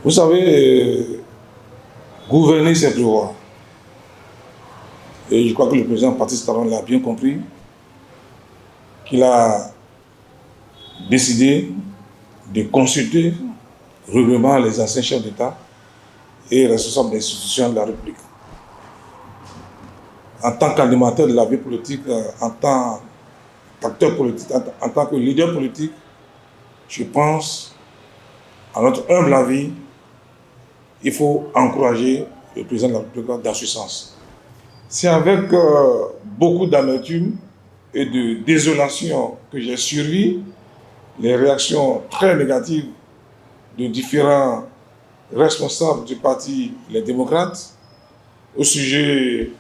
Vous savez, gouverner, c'est prévoir. Et je crois que le président Patrice Talon l'a bien compris, qu'il a décidé de consulter régulièrement les anciens chefs d'État et responsables des institutions de la République. En tant qu'animateur de la vie politique, en tant qu'acteur politique, en tant que leader politique, je pense, à notre humble avis, il faut encourager le président de la République dans ce sens. C'est avec beaucoup d'amertume et de désolation que j'ai suivi les réactions très négatives de différents responsables du parti Les Démocrates au sujet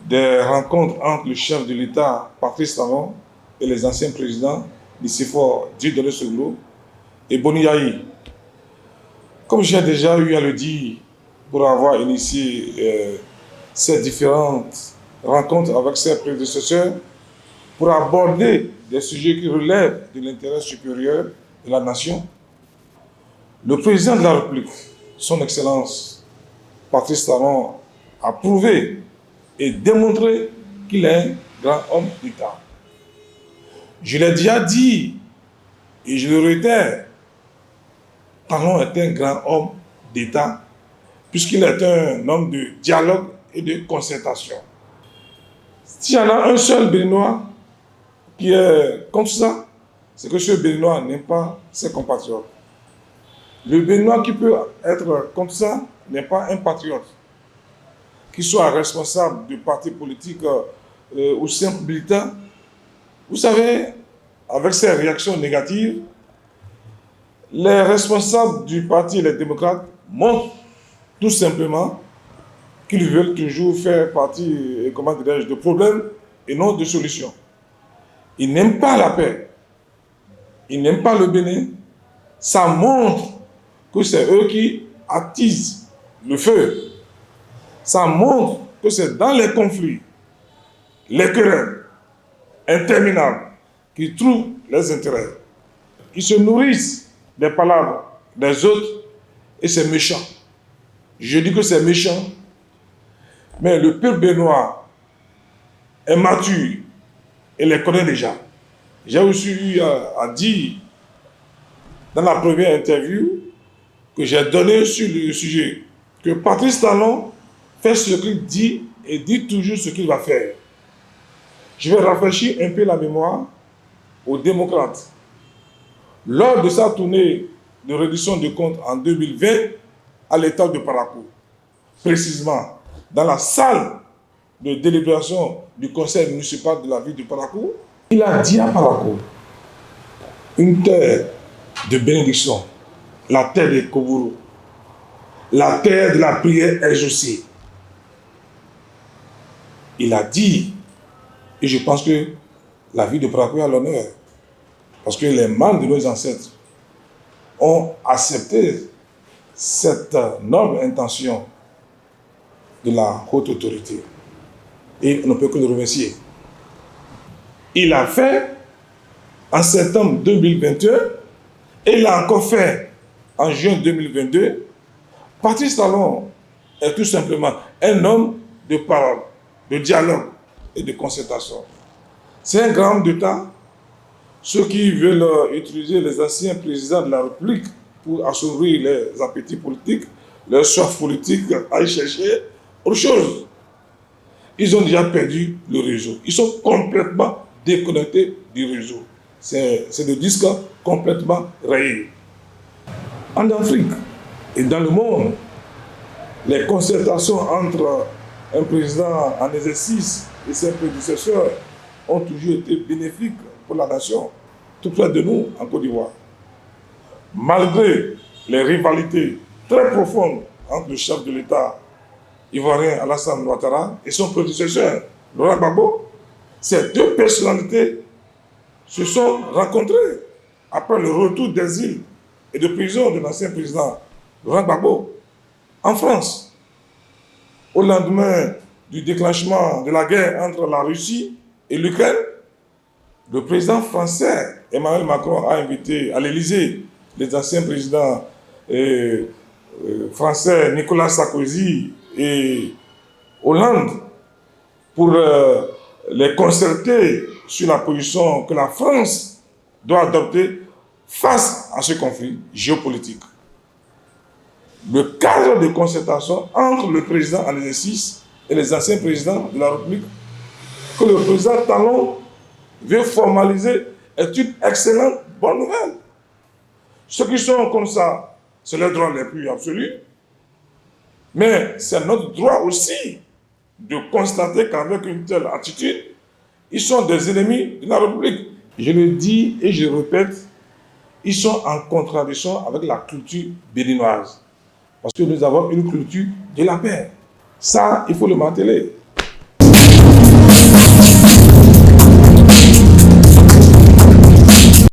des rencontres entre le chef de l'État, Patrice Talon, et les anciens présidents Nicéphore Dieudonné Soglo et Boni Yayi. Comme j'ai déjà eu à le dire pour avoir initié ces différentes rencontres avec ses prédécesseurs, pour aborder des sujets qui relèvent de l'intérêt supérieur de la nation, le président de la République, son Excellence Patrice Talon, a prouvé et démontré qu'il est un grand homme d'État. Je l'ai déjà dit et je le réitère, Talon est un grand homme d'État puisqu'il est un homme de dialogue et de concertation. S'il y en a un seul Béninois qui est contre ça, c'est que ce Béninois n'aime pas ses compatriotes. Le Béninois qui peut être contre ça n'est pas un patriote. Qu'il soit responsable du parti politique ou simple militant, vous savez, avec ces réactions négatives, les responsables du parti Les Démocrates montrent tout simplement qu'ils veulent toujours faire partie, comment dirais-je, de problèmes et non de solutions. Ils n'aiment pas la paix. Ils n'aiment pas le Bénin. Ça montre que c'est eux qui attisent le feu. Ça montre que c'est dans les conflits, les querelles interminables qu'ils trouvent les intérêts. Ils se nourrissent des palabres des autres et c'est méchant. Je dis que c'est méchant, mais le peuple béninois est mature et les connaît déjà. J'ai aussi eu à dire dans la première interview que j'ai donnée sur le sujet que Patrice Talon fait ce qu'il dit et dit toujours ce qu'il va faire. Je vais rafraîchir un peu la mémoire aux démocrates. Lors de sa tournée de réduction de comptes en 2020 à l'état de Parakou, précisément dans la salle de délibération du conseil municipal de la ville de Parakou, il a dit à Parakou, une terre de bénédiction, la terre des Kobourou, la terre de la prière exaucée. Il a dit, et je pense que la ville de Parakou a l'honneur, parce que les membres de nos ancêtres ont accepté cette noble intention de la haute autorité. Et on ne peut que le remercier. Il a fait en septembre 2021 et il a encore fait en juin 2022. Patrice Talon est tout simplement un homme de parole, de dialogue et de concertation. C'est un grand homme d'État. Ceux qui veulent utiliser les anciens présidents de la République pour assouvir les appétits politiques, leurs soif politique, à y chercher autre chose. Ils ont déjà perdu le réseau. Ils sont complètement déconnectés du réseau. C'est des disques complètement rayés. En Afrique et dans le monde, les concertations entre un président en exercice et ses prédécesseurs ont toujours été bénéfiques pour la nation, tout près de nous, en Côte d'Ivoire. Malgré les rivalités très profondes entre le chef de l'État ivoirien Alassane Ouattara et son prédécesseur, Laurent Gbagbo, ces deux personnalités se sont rencontrées après le retour d'exil et de prison de l'ancien président Laurent Gbagbo en France. Au lendemain du déclenchement de la guerre entre la Russie et l'Ukraine, le président français Emmanuel Macron a invité à l'Élysée les anciens présidents français Nicolas Sarkozy et Hollande pour les concerter sur la position que la France doit adopter face à ce conflit géopolitique. Le cadre de concertation entre le président en exercice et les anciens présidents de la République que le président Talon veut formaliser est une excellente bonne nouvelle. Ceux qui sont comme ça, c'est leur droit les plus absolus, mais c'est notre droit aussi de constater qu'avec une telle attitude, ils sont des ennemis de la République. Je le dis et je le répète, ils sont en contradiction avec la culture béninoise. Parce que nous avons une culture de la paix. Ça, il faut le marteler.